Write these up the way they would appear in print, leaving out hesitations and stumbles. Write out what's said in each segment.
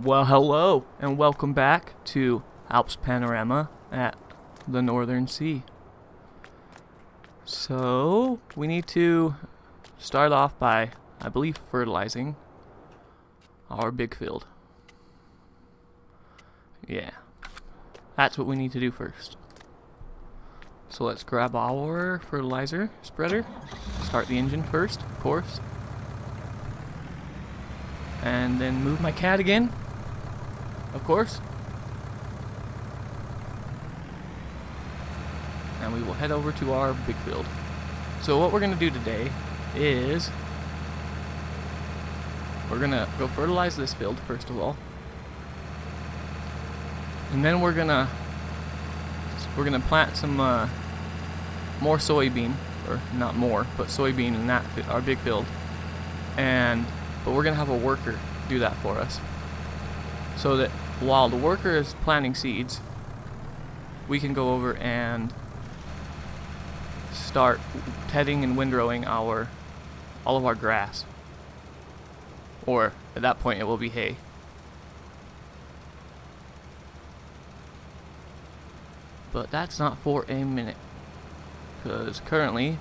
Well, hello, and welcome back to Alps Panorama at the Northern Sea. So, we need to start off by, I believe, fertilizing our big field. Yeah, that's what we need to do first. So let's grab our fertilizer spreader, start the engine first, of course, and then move my cat again, of course. And we will head over to our big field. So what we're going to do today is we're going to go fertilize this field first of all. And then we're going to plant some more soybean, or not more, but soybean in that our big field. But we're going to have a worker do that for us. So that while the worker is planting seeds, we can go over and start tedding and windrowing all of our grass. Or at that point it will be hay. But that's not for a minute, because currently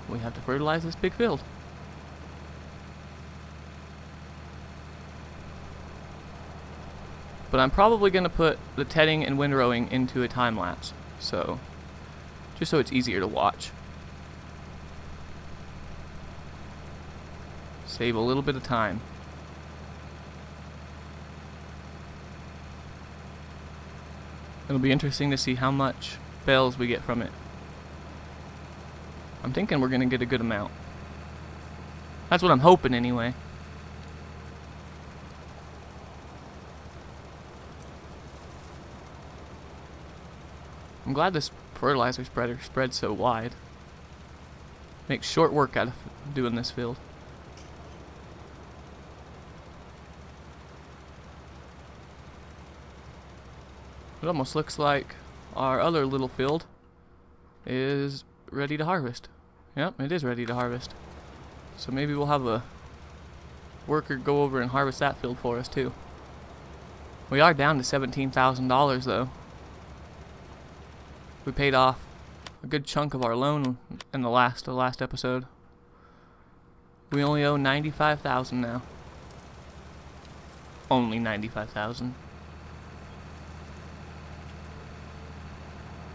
we have to fertilize this big field. But I'm probably going to put the tedding and windrowing into a time lapse, so just so it's easier to watch. Save a little bit of time. It'll be interesting to see how much bales we get from it. I'm thinking we're going to get a good amount. That's what I'm hoping anyway. I'm glad this fertilizer spreader spreads so wide. Makes short work out of doing this field. It almost looks like our other little field is ready to harvest. Yep, it is ready to harvest. So maybe we'll have a worker go over and harvest that field for us too. We are down to $17,000 though. We paid off a good chunk of our loan in the last episode. We only owe $95,000 now. Only $95,000.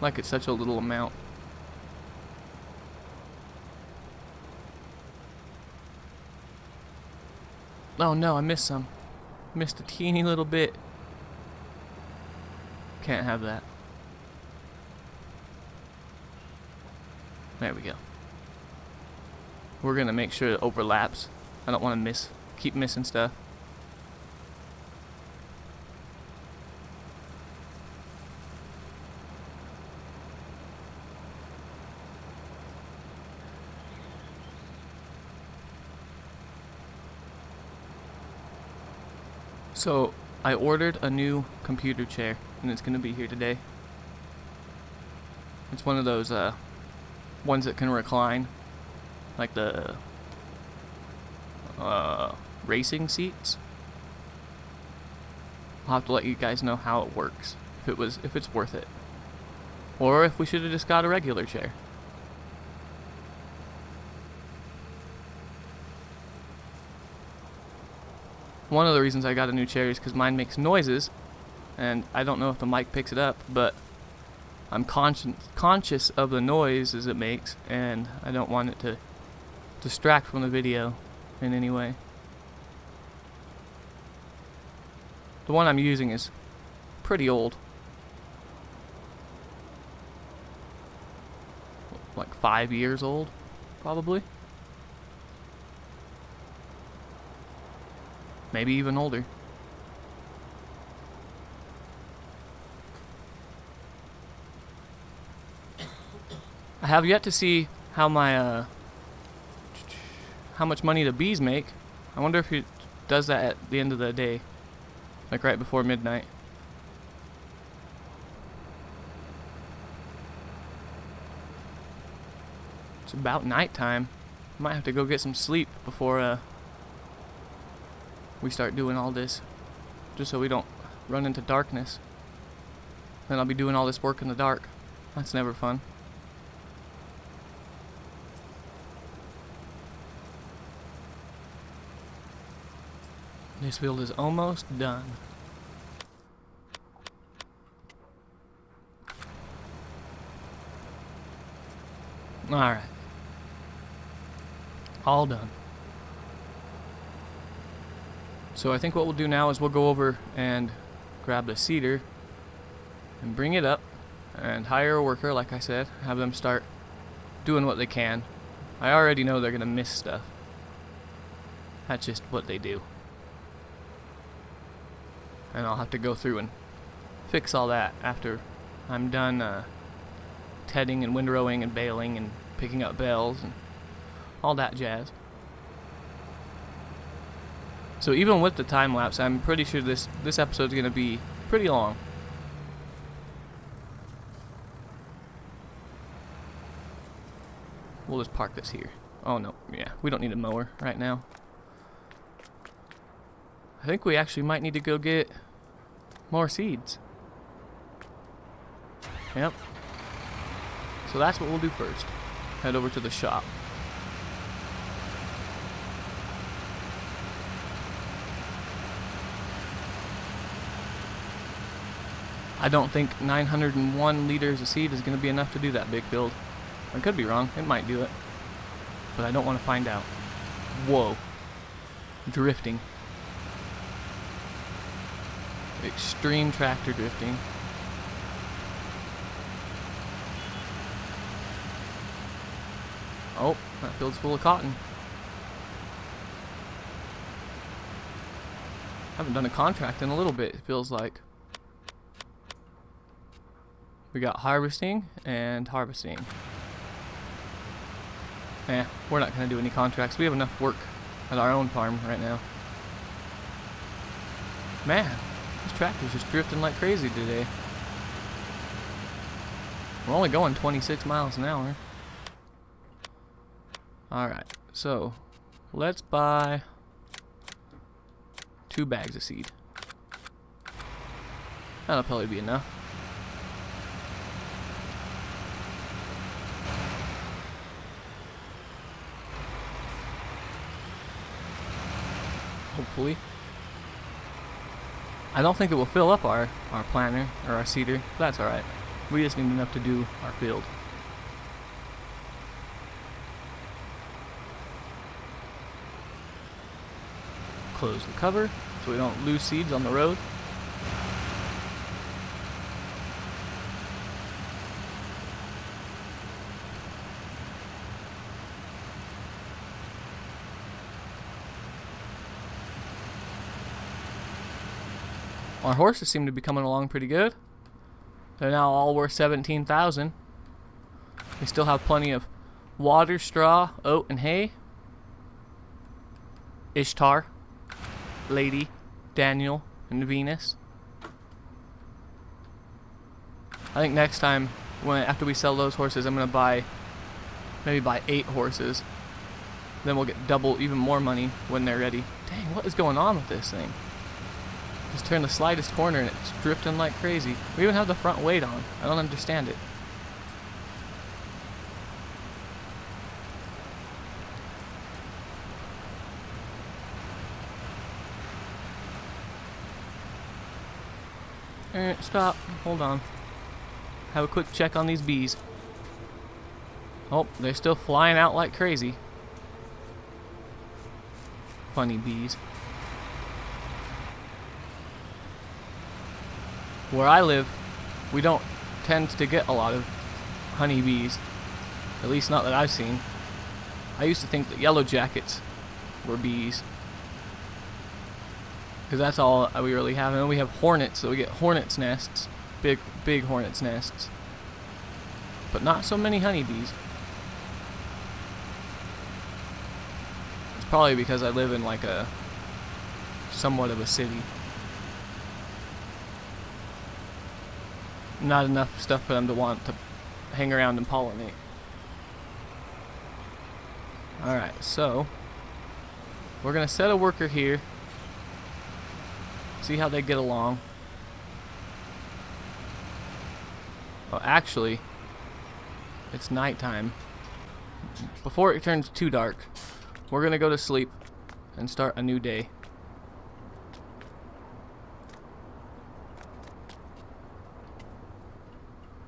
Like it's such a little amount. Oh no, I missed some. Missed a teeny little bit. Can't have that. There we go. We're gonna make sure it overlaps. I don't want to keep missing stuff. So I ordered a new computer chair, and it's gonna be here today. It's one of those ones that can recline, like the racing seats. I'll have to let you guys know how it works, if it's worth it, or if we should have just got a regular chair. One of the reasons I got a new chair is because mine makes noises, and I don't know if the mic picks it up, but I'm conscious of the noises it makes, and I don't want it to distract from the video in any way. The one I'm using is pretty old. Like 5 years old, probably. Maybe even older. I have yet to see how much money the bees make. I wonder if he does that at the end of the day, like right before midnight. It's about nighttime. Might have to go get some sleep before we start doing all this just so we don't run into darkness. Then I'll be doing all this work in the dark. That's never fun. This field is almost done. Alright. All done. So I think what we'll do now is we'll go over and grab the seeder and bring it up and hire a worker, like I said, have them start doing what they can. I already know they're gonna miss stuff. That's just what they do. And I'll have to go through and fix all that after I'm done tedding and windrowing and baling and picking up bales and all that jazz. So even with the time lapse, I'm pretty sure this episode's gonna be pretty long. We'll just park this here. Oh no, yeah, we don't need a mower right now. I think we actually might need to go get more seeds. Yep. So that's what we'll do first. Head over to the shop. I don't think 901 liters of seed is going to be enough to do that big field. I could be wrong. It might do it. But I don't want to find out. Whoa. Drifting. Extreme tractor drifting. Oh, that field's full of cotton. I haven't done a contract in a little bit, it feels like. We got harvesting and harvesting. We're not going to do any contracts. We have enough work at our own farm right now. Man, this tractor's just drifting like crazy today. We're only going 26 miles an hour. Alright, so let's buy 2 bags of seed. That'll probably be enough. Hopefully. I don't think it will fill up our planter or our seeder, but that's alright. We just need enough to do our field. Close the cover so we don't lose seeds on the road. Our horses seem to be coming along pretty good. They're now all worth 17,000. We still have plenty of water, straw, oat, and hay. Ishtar, Lady, Daniel, and Venus. I think next time, after we sell those horses, I'm gonna maybe buy 8 horses. Then we'll get double, even more money when they're ready. Dang, what is going on with this thing? Just turn the slightest corner and it's drifting like crazy. We even have the front weight on. I don't understand it. Stop. Hold on. Have a quick check on these bees. Oh, they're still flying out like crazy. Funny bees. Where I live, we don't tend to get a lot of honeybees. At least not that I've seen. I used to think that yellow jackets were bees, because that's all we really have. And then we have hornets, so we get hornets' nests, big hornets' nests, but not so many honeybees. It's probably because I live in like somewhat of a city. Not enough stuff for them to want to hang around and pollinate. Alright, so we're gonna set a worker here See how they get along. Oh, actually, it's nighttime. Before it turns too dark, we're gonna go to sleep and start a new day.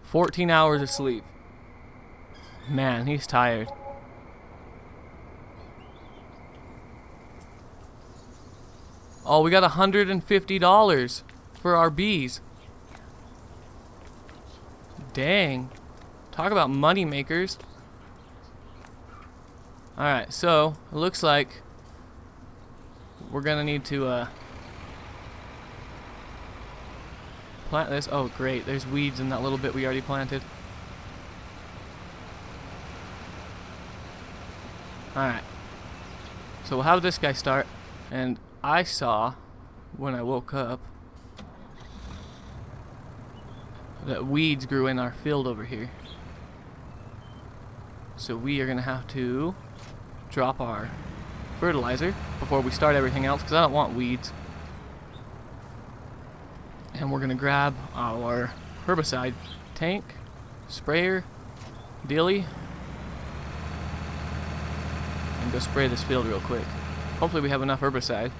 "14 hours of sleep." Man, he's tired. Oh, we got $150 for our bees. Dang. Talk about money makers. Alright, so it looks like we're gonna need to plant this. Oh great, there's weeds in that little bit we already planted. Alright, so we'll have this guy start. And I saw when I woke up that weeds grew in our field over here. So we are gonna have to drop our fertilizer before we start everything else, because I don't want weeds. And we're gonna grab our herbicide tank, sprayer, dilly, and go spray this field real quick. Hopefully we have enough herbicide.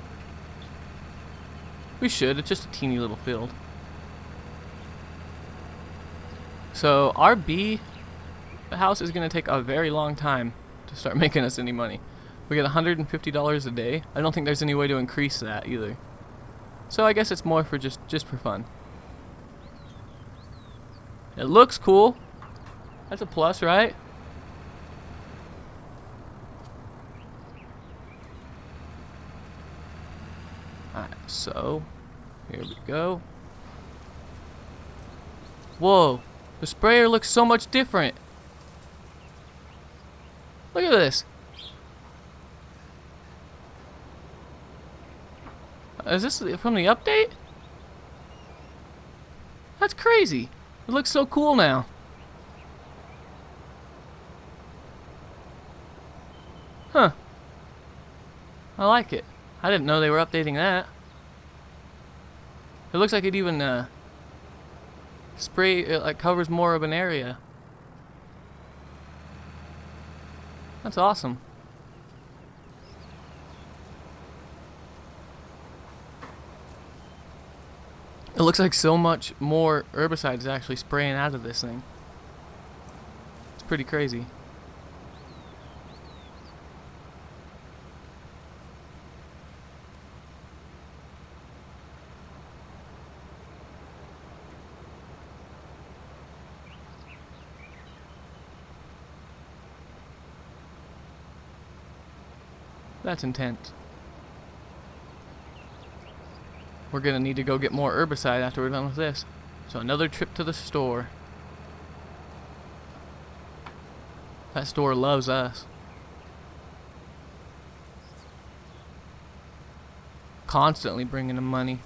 We should, it's just a teeny little field. So our bee house is gonna take a very long time to start making us any money. We get $150 a day. I don't think there's any way to increase that either. So I guess it's more for just for fun. It looks cool. That's a plus, right? Alright, so here we go. Whoa, the sprayer looks so much different. Look at this. Is this from the update? That's crazy. It looks so cool now. Huh. I like it. I didn't know they were updating that. It looks like it even it like covers more of an area. That's awesome. It looks like so much more herbicide is actually spraying out of this thing. It's pretty crazy. That's intense. We're gonna need to go get more herbicide after we're done with this. So another trip to the store. That store loves us. Constantly bringing them money.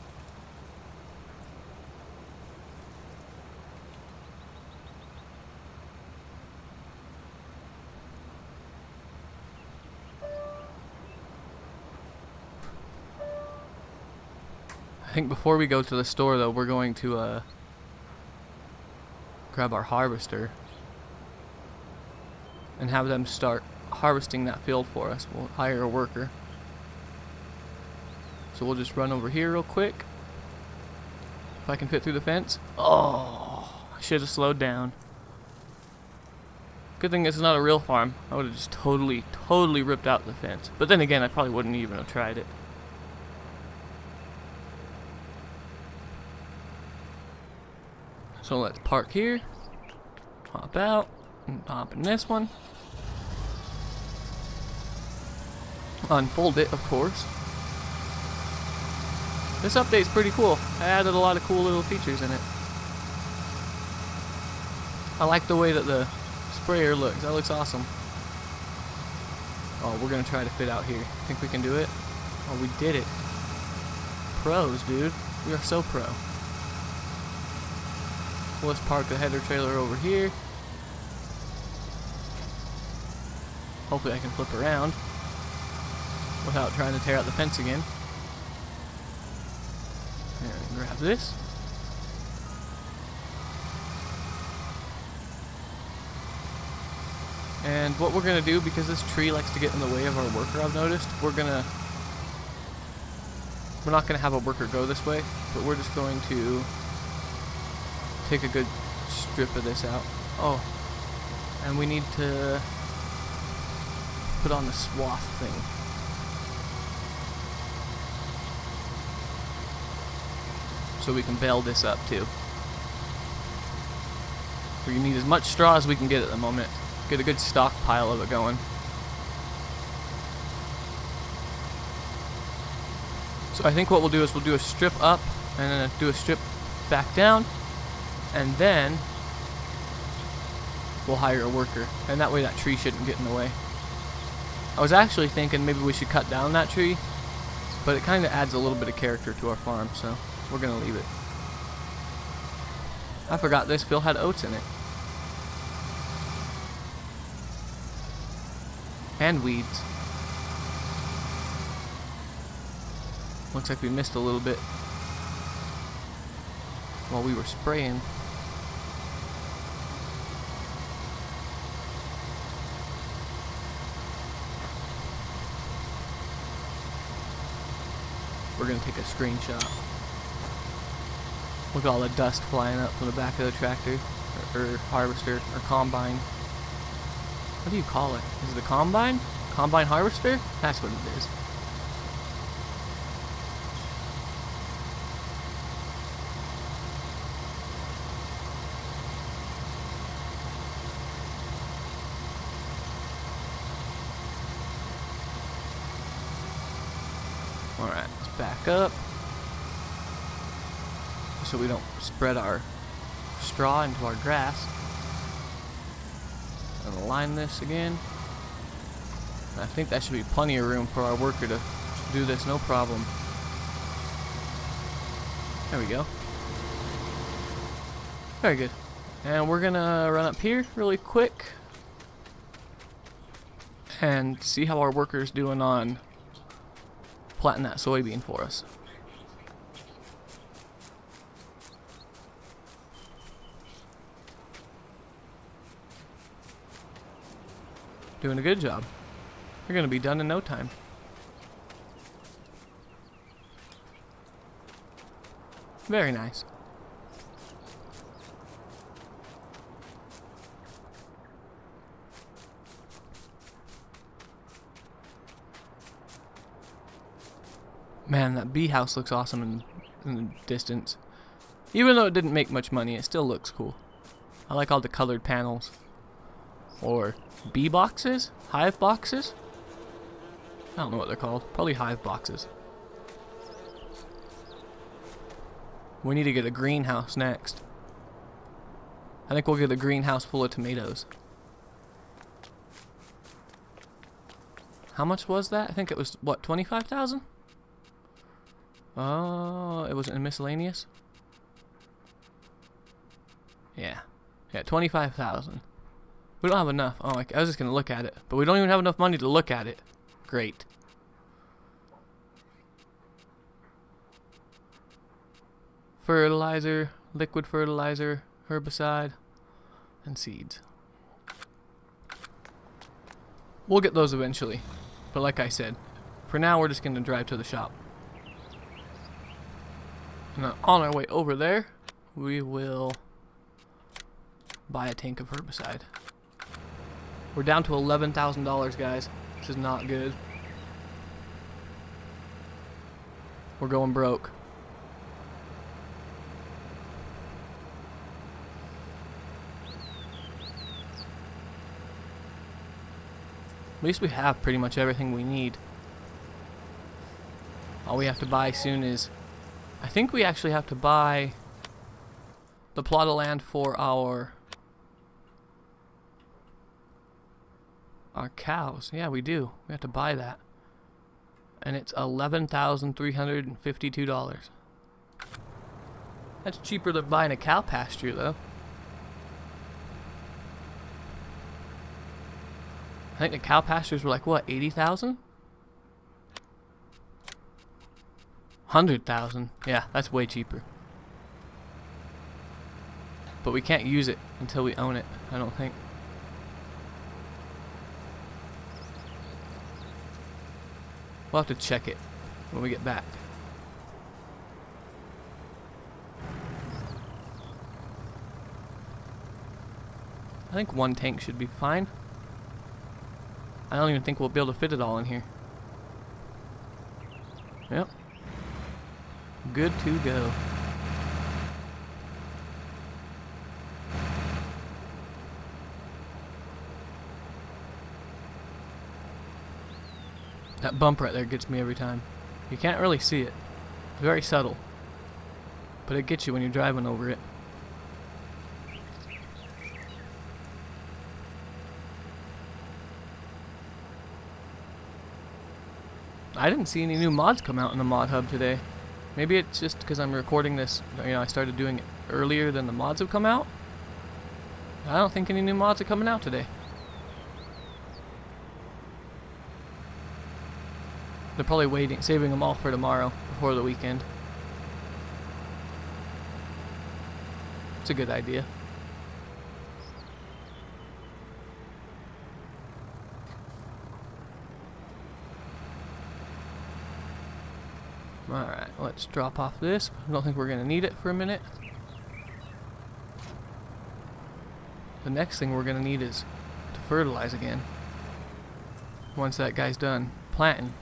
I think before we go to the store though, we're going to grab our harvester and have them start harvesting that field for us. We'll hire a worker. So we'll just run over here real quick. If I can fit through the fence. Oh, I should have slowed down. Good thing this is not a real farm. I would have just totally ripped out the fence. But then again, I probably wouldn't even have tried it. So let's park here, hop out, and hop in this one. Unfold it, of course. This update's pretty cool. I added a lot of cool little features in it. I like the way that the sprayer looks. That looks awesome. Oh, we're gonna try to fit out here. Think we can do it? Oh, we did it. Pros, dude. We are so pro. Let's park the header trailer over here. Hopefully I can flip around without trying to tear out the fence again. And grab this. And what we're going to do, because this tree likes to get in the way of our worker, I've noticed, we're not going to have a worker go this way, but we're just going to take a good strip of this out. Oh, and we need to put on the swath thing. So we can bale this up too. We need as much straw as we can get at the moment. Get a good stockpile of it going. So I think what we'll do is we'll do a strip up and then do a strip back down, and then we'll hire a worker, and that way that tree shouldn't get in the way. I was actually thinking maybe we should cut down that tree, but it kind of adds a little bit of character to our farm, so we're gonna leave it. I forgot this field had oats in it. And weeds. Looks like we missed a little bit while we were spraying. We're gonna take a screenshot. Look at all the dust flying up from the back of the tractor, or harvester, or combine. What do you call it? Is it a combine? Combine harvester? That's what it is. Alright, let's back up so we don't spread our straw into our grass. And align this again. I think that should be plenty of room for our worker to do this, no problem. There we go. Very good. And we're gonna run up here really quick and see how our worker's doing on planting that soybean for us. Doing a good job. You're gonna be done in no time. Very nice. Man, that bee house looks awesome in the distance. Even though it didn't make much money, it still looks cool. I like all the colored panels. Or bee boxes? Hive boxes? I don't know what they're called. Probably hive boxes. We need to get a greenhouse next. I think we'll get a greenhouse full of tomatoes. How much was that? I think it was, what, 25,000? Oh, it was in miscellaneous? Yeah. Yeah, 25,000. We don't have enough. Oh, I was just going to look at it. But we don't even have enough money to look at it. Great. Fertilizer, liquid fertilizer, herbicide, and seeds. We'll get those eventually. But like I said, for now we're just going to drive to the shop. And on our way over there, we will buy a tank of herbicide. We're down to $11,000, guys, which is not good. We're going broke. At least we have pretty much everything we need. All we have to buy soon is, I think we actually have to buy the plot of land for our cows. Yeah, we do. We have to buy that. And it's $11,352. That's cheaper than buying a cow pasture, though. I think the cow pastures were like, what, 80,000? 100,000. Yeah, that's way cheaper. But we can't use it until we own it, I don't think. We'll have to check it when we get back. I think one tank should be fine. I don't even think we'll be able to fit it all in here. Yep. Good to go. That bump right there gets me every time. You can't really see it. It's very subtle. But it gets you when you're driving over it. I didn't see any new mods come out in the mod hub today. Maybe it's just because I'm recording this, I started doing it earlier than the mods have come out. I don't think any new mods are coming out today. They're probably saving them all for tomorrow, before the weekend. It's a good idea. Alright, let's drop off this. I don't think we're going to need it for a minute. The next thing we're going to need is to fertilize again. Once that guy's done planting.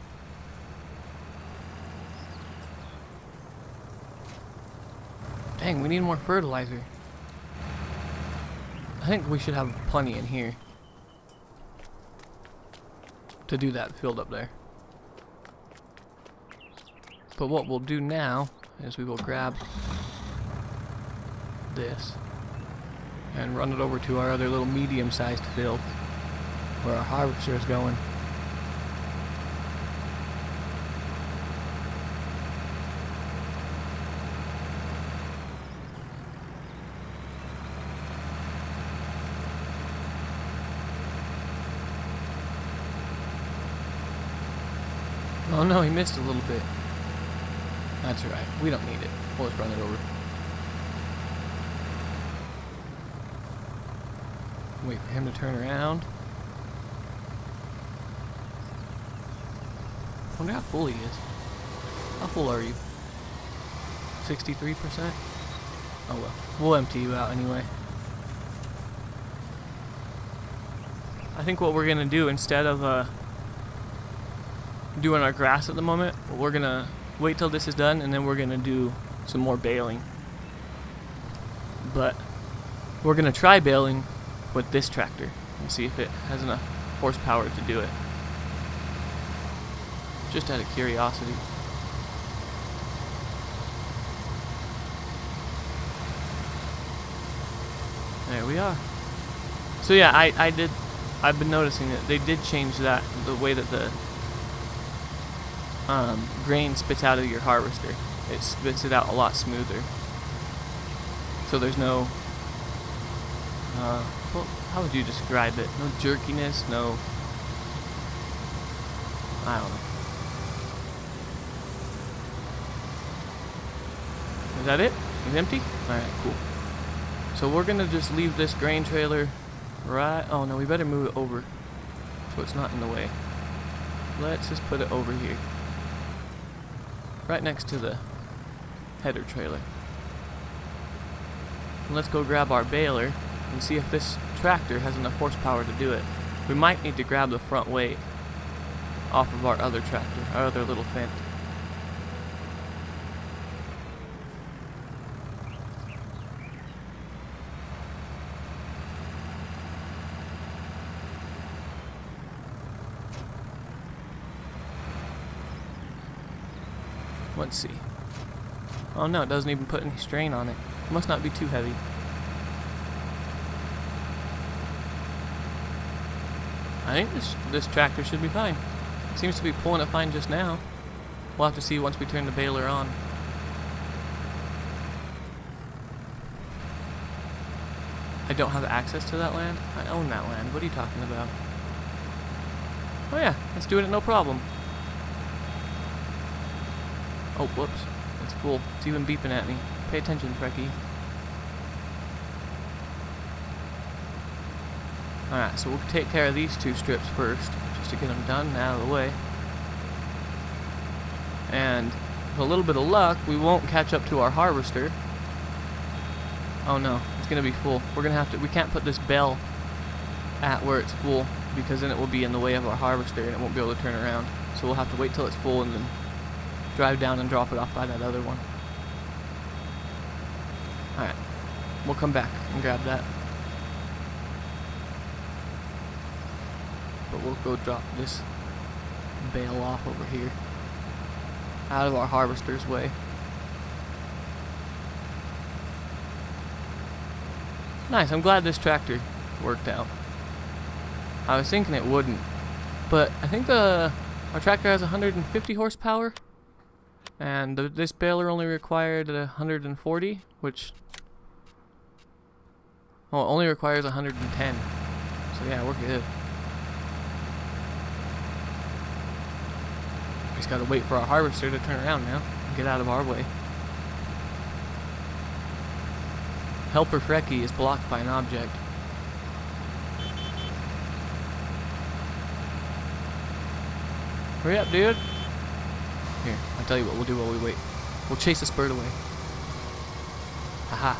Dang, we need more fertilizer. I think we should have plenty in here to do that field up there. But what we'll do now is we will grab this and run it over to our other little medium-sized field where our harvester is going. Oh no, he missed a little bit. That's right. We don't need it. We'll just run it over. Wait for him to turn around. I wonder how full he is. How full are you? 63%? Oh well. We'll empty you out anyway. I think what we're going to do instead of doing our grass at the moment, we're going to wait till this is done, and then we're going to do some more baling. But we're going to try baling with this tractor and see if it has enough horsepower to do it. Just out of curiosity. There we are. So yeah, I've been noticing that they did change that, the way that the grain spits out of your harvester. It spits it out a lot smoother. So there's no, well, how would you describe it? No jerkiness, no, I don't know. Is that it? It's empty? Alright, cool. So we're gonna just leave this grain trailer right, oh no, we better move it over so it's not in the way. Let's just put it over here. Right next to the header trailer. And let's go grab our baler and see if this tractor has enough horsepower to do it. We might need to grab the front weight off of our other tractor, our other little Fendt. Let's see. Oh no, it doesn't even put any strain on it. It must not be too heavy. I think this tractor should be fine. It seems to be pulling it fine just now. We'll have to see once we turn the baler on. I don't have access to that land? I own that land. What are you talking about? Oh yeah, it's doing it no problem. Oh, whoops. It's full. It's even beeping at me. Pay attention, Freki. Alright, so we'll take care of these 2 strips first, just to get them done and out of the way. And with a little bit of luck, we won't catch up to our harvester. Oh no, it's gonna be full. We're gonna have to, we can't put this bale at where it's full, because then it will be in the way of our harvester and it won't be able to turn around. So we'll have to wait till it's full and then drive down and drop it off by that other one. Alright, we'll come back and grab that. But we'll go drop this bale off over here, out of our harvester's way. Nice, I'm glad this tractor worked out. I was thinking it wouldn't, but I think our tractor has 150 horsepower, and this baler only required 140, which, well, it only requires 110. So yeah, we're good. Just gotta wait for our harvester to turn around now and get out of our way. Helper Freki is blocked by an object. Hurry up, dude. Here, I'll tell you what we'll do while we wait. We'll chase this bird away. Haha.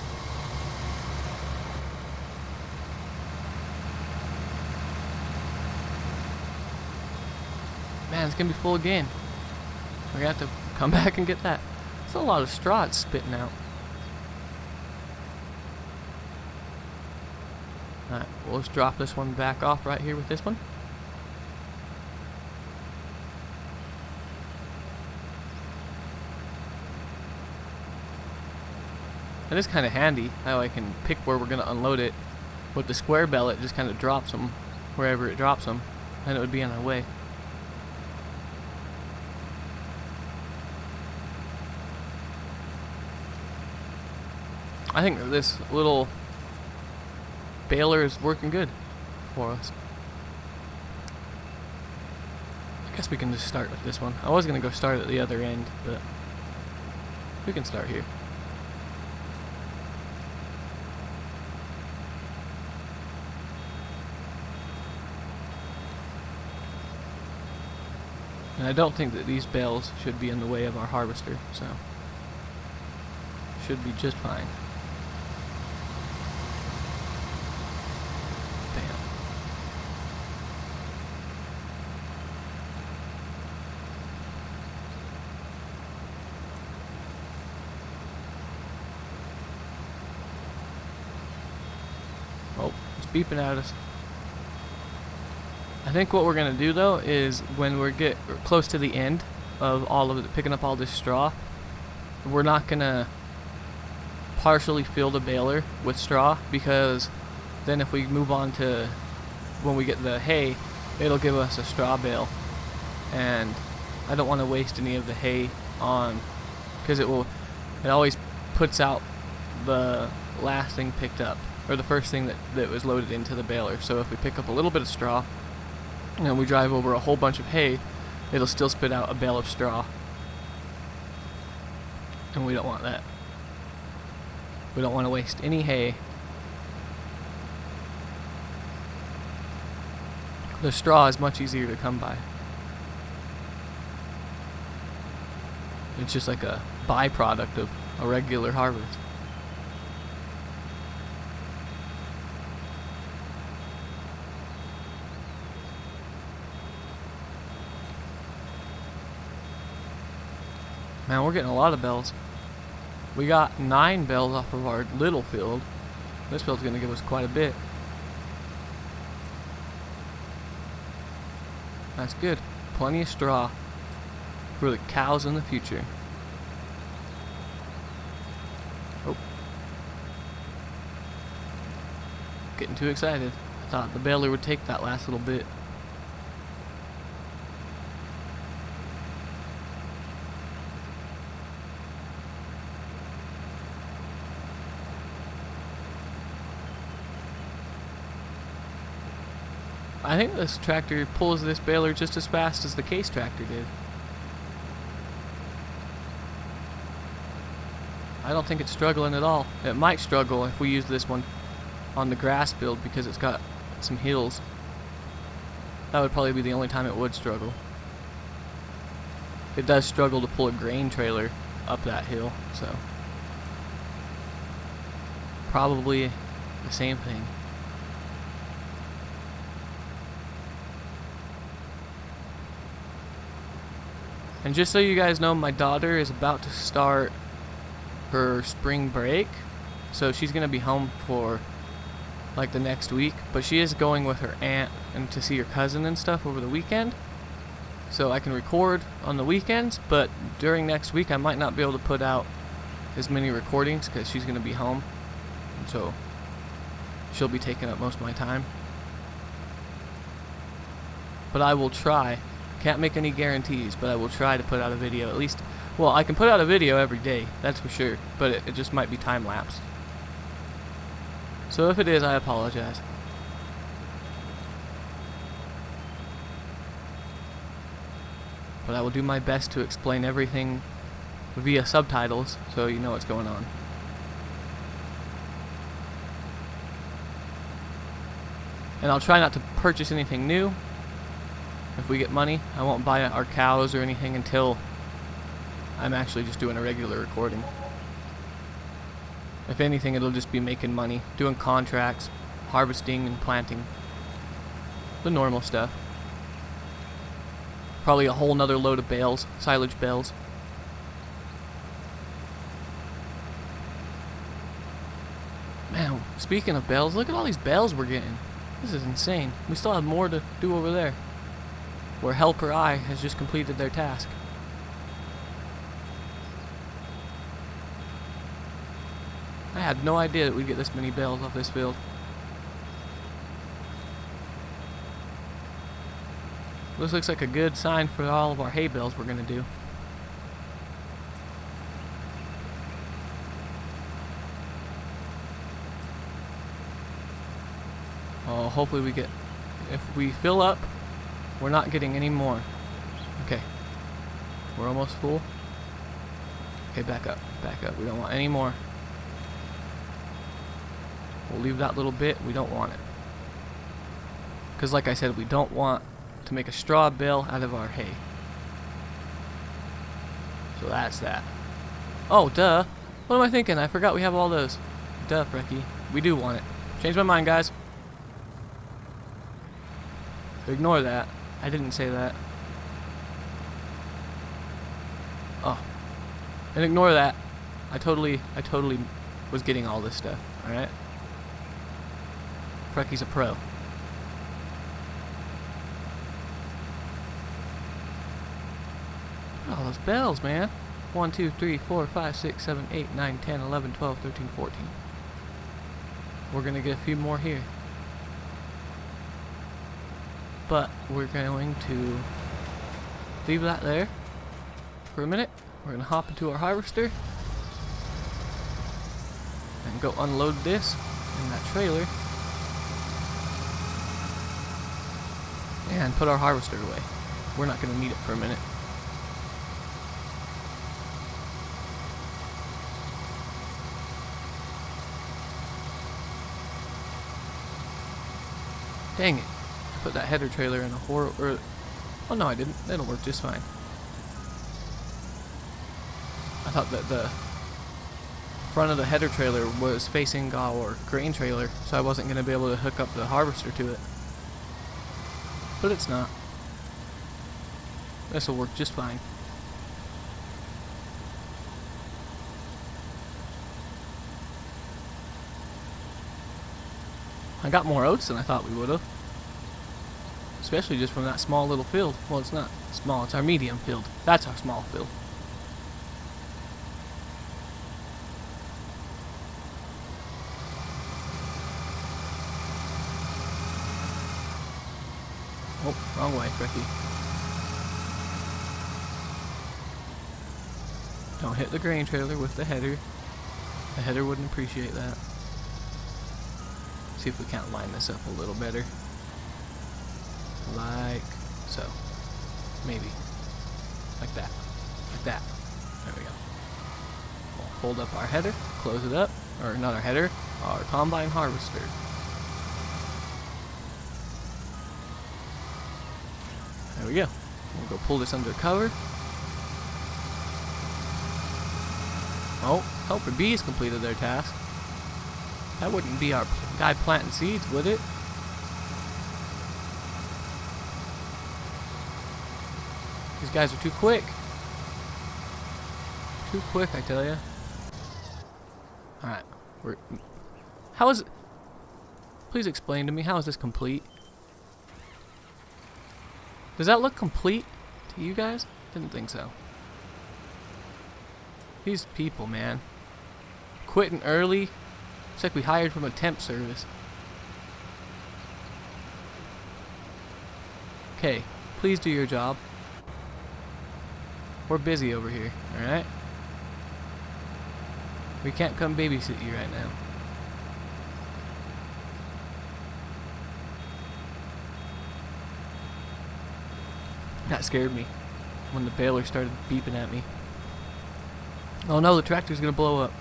Man, it's gonna be full again. We're gonna have to come back and get that. It's a lot of straw it's spitting out. Alright, we'll just drop this one back off right here with this one. It is kind of handy how I can pick where we're going to unload it. With the square bell, it just kind of drops them wherever it drops them, and it would be on our way. I think that this little baler is working good for us. I guess we can just start with this one. I was going to go start at the other end, but we can start here. And I don't think that these bales should be in the way of our harvester, so should be just fine. Bam. Oh, it's beeping at us. I think what we're going to do though is when we get close to the end of all of it, picking up all this straw, we're not going to partially fill the baler with straw, because then if we move on to when we get the hay, it'll give us a straw bale, and I don't want to waste any of the hay on, because it always puts out the last thing picked up, or the first thing that was loaded into the baler. So if we pick up a little bit of straw and we drive over a whole bunch of hay, it'll still spit out a bale of straw, and we don't want that. We don't want to waste any hay. The straw is much easier to come by. It's just like a byproduct of a regular harvest. Man, we're getting a lot of bells. We got 9 bells off of our little field. This field's going to give us quite a bit. That's good. Plenty of straw for the cows in the future. Oh. Getting too excited. I thought the baler would take that last little bit. I think this tractor pulls this baler just as fast as the case tractor did. I don't think it's struggling at all. It might struggle if we use this one on the grass field because it's got some hills. That would probably be the only time it would struggle. It does struggle to pull a grain trailer up that hill, so probably the same thing. And just so you guys know, my daughter is about to start her spring break, so she's gonna be home for like the next week, but she is going with her aunt and to see her cousin and stuff over the weekend, so I can record on the weekends, but during next week I might not be able to put out as many recordings because she's gonna be home, and so she'll be taking up most of my time. But I will try. Can't make any guarantees, but I will try to put out a video at least. Well, I can put out a video every day, that's for sure, but it just might be time-lapse. So if it is, I apologize. But I will do my best to explain everything via subtitles so you know what's going on. And I'll try not to purchase anything new. If we get money, I won't buy our cows or anything until I'm actually just doing a regular recording. If anything, it'll just be making money, doing contracts, harvesting and planting. The normal stuff. Probably a whole nother load of bales, silage bales. Man, speaking of bales, look at all these bales we're getting. This is insane. We still have more to do over there, where Helper I has just completed their task. I had no idea that we'd get this many bales off this field. This looks like a good sign for all of our hay bales we're going to do. Oh, hopefully we get... If we fill up, we're not getting any more. Okay. We're almost full. Okay, back up. Back up. We don't want any more. We'll leave that little bit. We don't want it. Because like I said, we don't want to make a straw bale out of our hay. So that's that. Oh, duh. What am I thinking? I forgot we have all those. Duh, Freki. We do want it. Change my mind, guys. Ignore that. I didn't say that. Oh. And ignore that. I totally was getting all this stuff. Alright? Freki's a pro. All those bells, man. 1, 2, 3, 4, 5, 6, 7, 8, 9, 10, 11, 12, 13, 14. We're gonna get a few more here. But we're going to leave that there for a minute. We're gonna hop into our harvester and go unload this in that trailer and put our harvester away. We're not gonna need it for a minute. Dang it. I put that header trailer in a oh no, I didn't. It'll work just fine. I thought that the front of the header trailer was facing our grain trailer, so I wasn't going to be able to hook up the harvester to it. But it's not. This will work just fine. I got more oats than I thought we would have. Especially just from that small little field. Well, it's not small, it's our medium field. That's our small field. Oh, wrong way, Freki. Don't hit the grain trailer with the header. The header wouldn't appreciate that. See if we can't line this up a little better. Like so. Maybe. Like that. Like that. There we go. We'll fold up our header, close it up, or not our header, our combine harvester. There we go. We'll go pull this under cover. Oh, helper bees completed their task. That wouldn't be our guy planting seeds, would it? These guys are too quick. Too quick, I tell ya. Alright. How is it? Please explain to me, how is this complete? Does that look complete to you guys? Didn't think so. These people, man. Quitting early. It's like we hired from a temp service. Okay, please do your job. We're busy over here, alright? We can't come babysit you right now. That scared me when the baler started beeping at me. Oh no, the tractor's gonna blow up.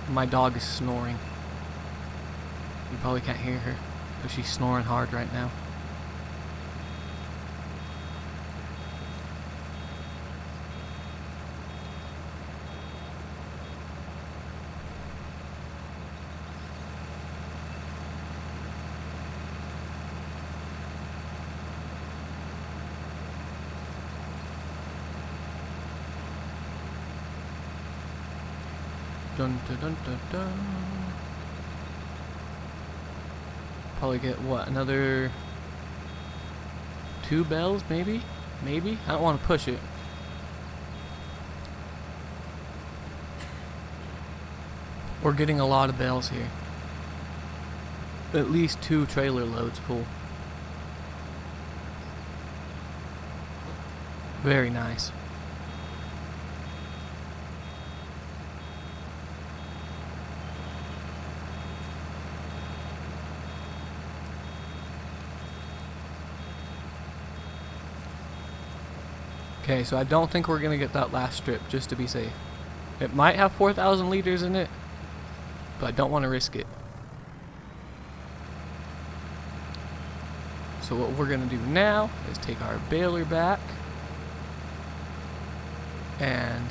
My dog is snoring. You probably can't hear her, but she's snoring hard right now. Dun dun dun dun dun. Probably get what, another 2 bells maybe? Maybe? I don't want to push it. We're getting a lot of bells here. At least 2 trailer loads full. Very nice. Okay, so I don't think we're gonna get that last strip, just to be safe. It might have 4,000 liters in it, but I don't want to risk it. So what we're gonna do now is take our baler back and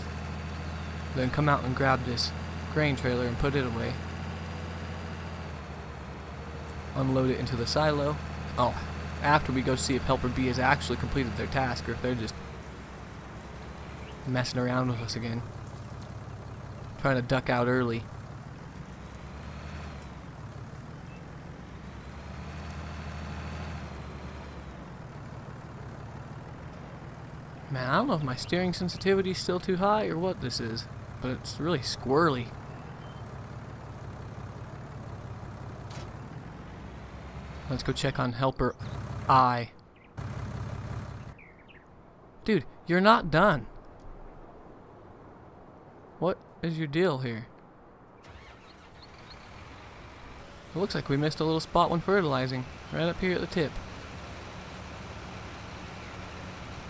then come out and grab this grain trailer and put it away. Unload it into the silo. Oh, after we go see if Helper B has actually completed their task or if they're just messing around with us again. Trying to duck out early. Man, I don't know if my steering sensitivity is still too high or what this is, but it's really squirrely. Let's go check on Helper I. Dude, you're not done. What is your deal here? It looks like we missed a little spot when fertilizing, right up here at the tip.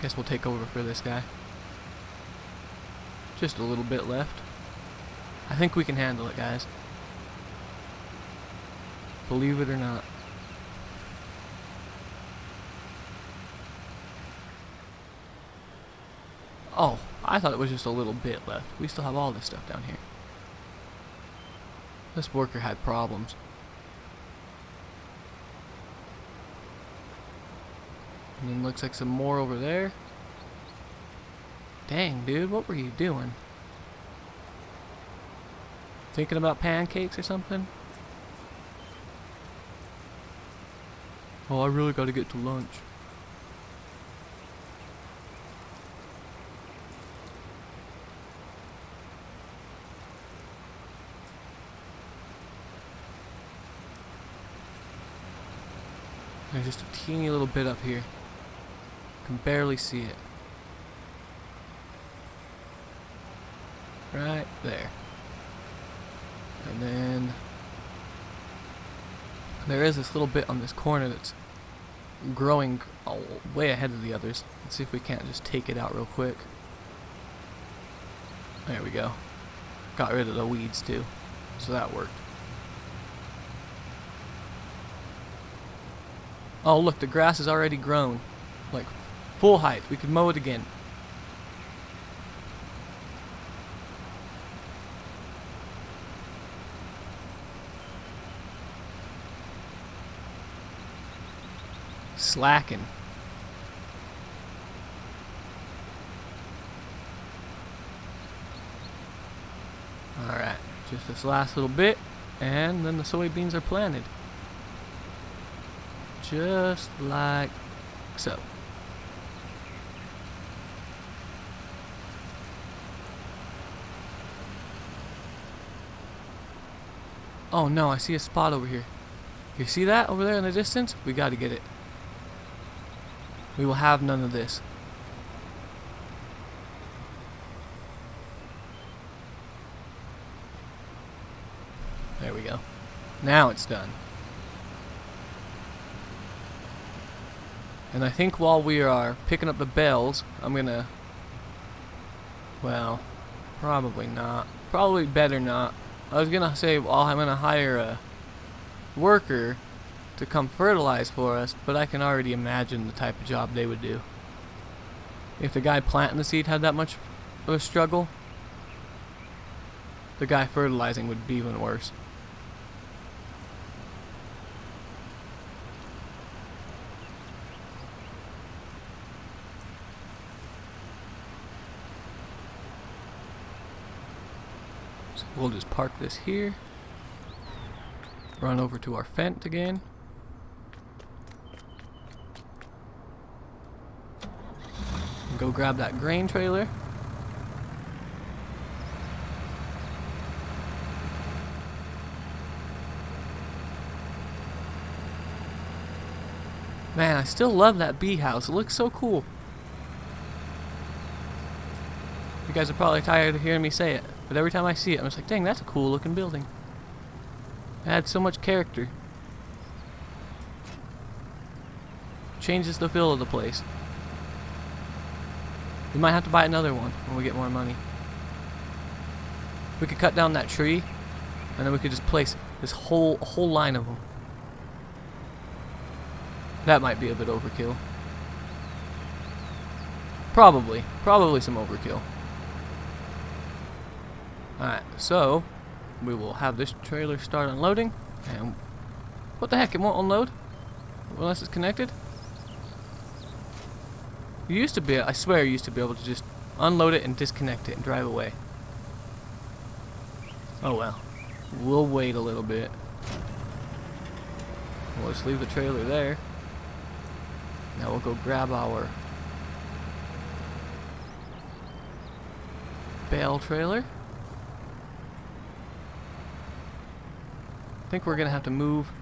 Guess we'll take over for this guy. Just a little bit left. I think we can handle it, guys. Believe it or not. Oh, I thought it was just a little bit left. We still have all this stuff down here. This worker had problems. And then looks like some more over there. Dang, dude, what were you doing? Thinking about pancakes or something? Oh, I really gotta get to lunch. There's just a teeny little bit up here. Can barely see it. Right there. And then There is this little bit on this corner that's growing way ahead of the others. Let's see if we can't just take it out real quick. There we go. Got rid of the weeds too, so that worked. Oh look, the grass is already grown, like full height. We could mow it again. Slacking. Alright, just this last little bit, and then the soybeans are planted. Just like so. Oh no, I see a spot over here. You see that over there in the distance? We gotta get it. We will have none of this. There we go. Now it's done. And I think while we are picking up the bales, I'm gonna... Well, probably not. Probably better not. I was gonna say, well, I'm gonna hire a worker to come fertilize for us, but I can already imagine the type of job they would do. If the guy planting the seed had that much of a struggle, the guy fertilizing would be even worse. So we'll just park this here, run over to our Fendt again. Go grab that grain trailer. Man, I still love that bee house. It looks so cool. You guys are probably tired of hearing me say it, but every time I see it, I'm just like, dang, that's a cool looking building. It adds so much character. Changes the feel of the place. We might have to buy another one when we get more money. We could cut down that tree, and then we could just place this whole line of them. That might be a bit overkill. Probably some overkill. Alright, so we will have this trailer start unloading, and what the heck, it won't unload unless it's connected? You used to be, I swear you used to be able to just unload it and disconnect it and drive away. Oh well. We'll wait a little bit. We'll just leave the trailer there. Now we'll go grab our bale trailer. I think we're gonna have to move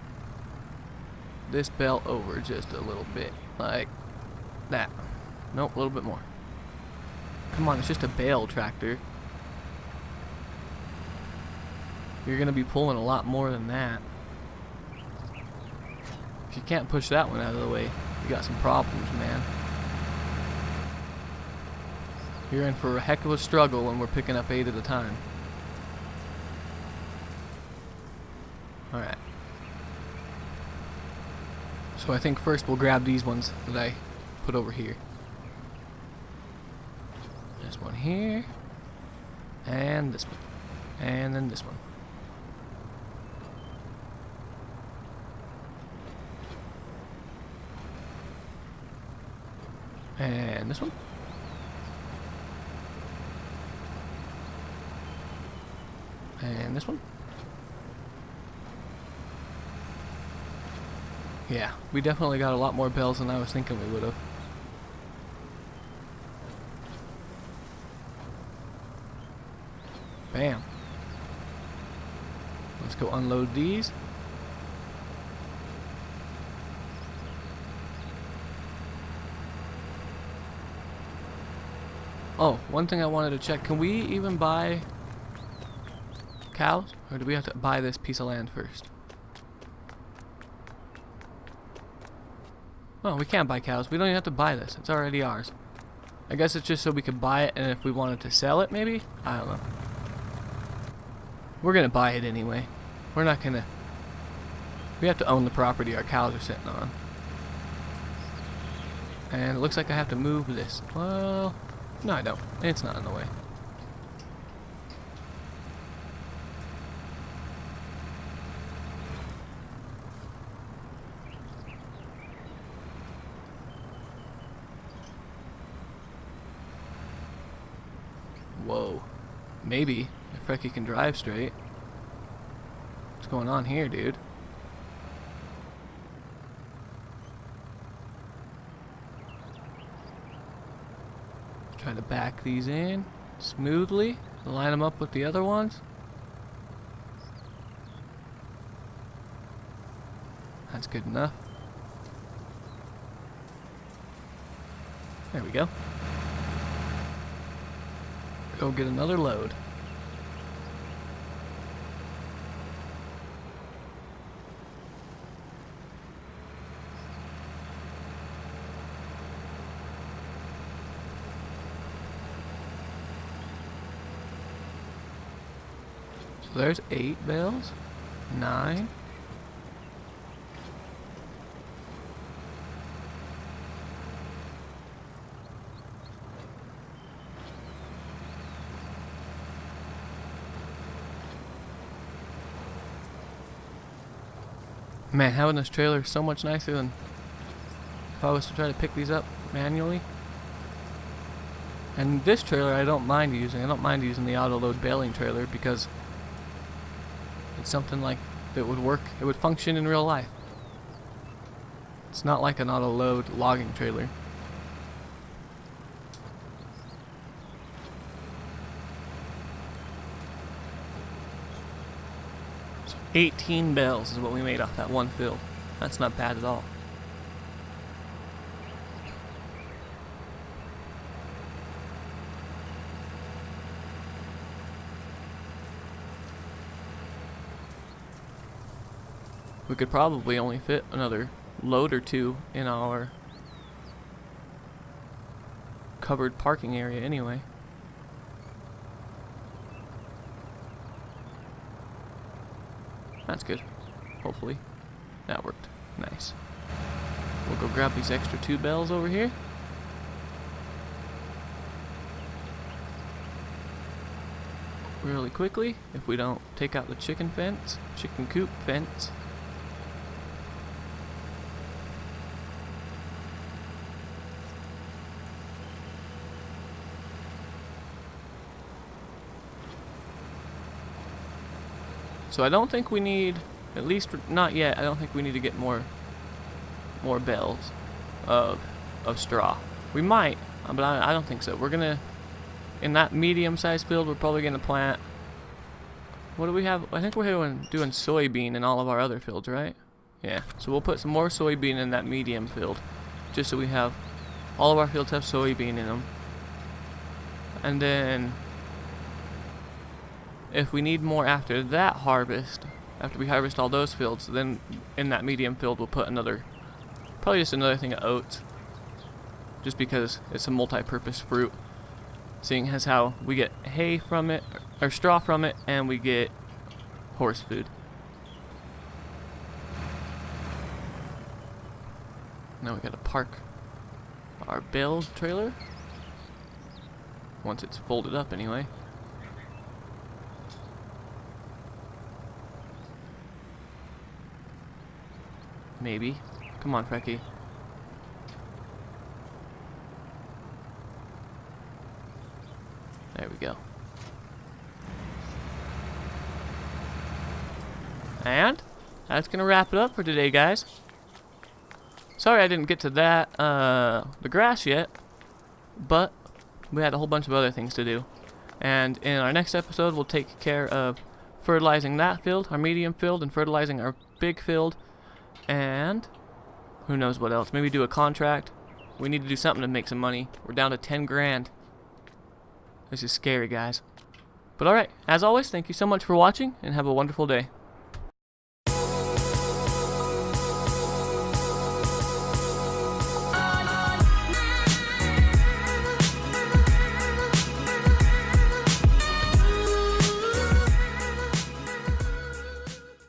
this bale over just a little bit, like that. Nope, a little bit more. Come on, it's just a bale tractor. You're gonna be pulling a lot more than that. If you can't push that one out of the way, you got some problems, man. You're in for a heck of a struggle when we're picking up 8 at a time. Alright. So I think first we'll grab these ones that I put over here. There's one here, and this one, and then this one. And this one. And this one. Yeah, we definitely got a lot more bells than I was thinking we would have. Bam. Let's go unload these. Oh, one thing I wanted to check. Can we even buy cows? Or do we have to buy this piece of land first? Oh, we can't buy cows. We don't even have to buy this. It's already ours. I guess it's just so we could buy it, and if we wanted to sell it, maybe? I don't know. We're gonna buy it anyway. We're not gonna... We have to own the property our cows are sitting on. And it looks like I have to move this. Well, no I don't. It's not in the way. Whoa. Maybe if Freki can drive straight. What's going on here, dude? Try to back these in smoothly. Line them up with the other ones. That's good enough. There we go. Go get another load. So there's 8 bales, 9. Man, having this trailer is so much nicer than if I was to try to pick these up manually. And this trailer I don't mind using. I don't mind using the auto-load baling trailer because it's something like that would work. It would function in real life. It's not like an auto-load logging trailer. 18 bales is what we made off that one field. That's not bad at all. We could probably only fit another load or two in our covered parking area anyway. That's good. Hopefully. That worked. Nice. We'll go grab these extra 2 bales over here. Really quickly, if we don't take out the chicken coop fence. So I don't think we need, at least not yet, I don't think we need to get more bales of straw. We might, but I don't think so. We're gonna, in that medium-sized field, we're probably gonna plant, what do we have? I think we're doing soybean in all of our other fields, right? Yeah, so we'll put some more soybean in that medium field, just so we have, all of our fields have soybean in them. And then, if we need more after that harvest, after we harvest all those fields, then in that medium field we'll put another, probably just another thing of oats. Just because it's a multi-purpose fruit. Seeing as how we get hay from it, or straw from it, and we get horse food. Now we gotta park our bale trailer. Once it's folded up anyway. Maybe. Come on, Freki. There we go. And that's gonna wrap it up for today, guys. Sorry I didn't get to that, the grass yet, but we had a whole bunch of other things to do. And in our next episode, we'll take care of fertilizing that field, our medium field, and fertilizing our big field. And who knows what else. Maybe do a contract. We need to do something to make some money. We're down to 10 grand. This is scary, guys. But alright, as always, thank you so much for watching, and have a wonderful day.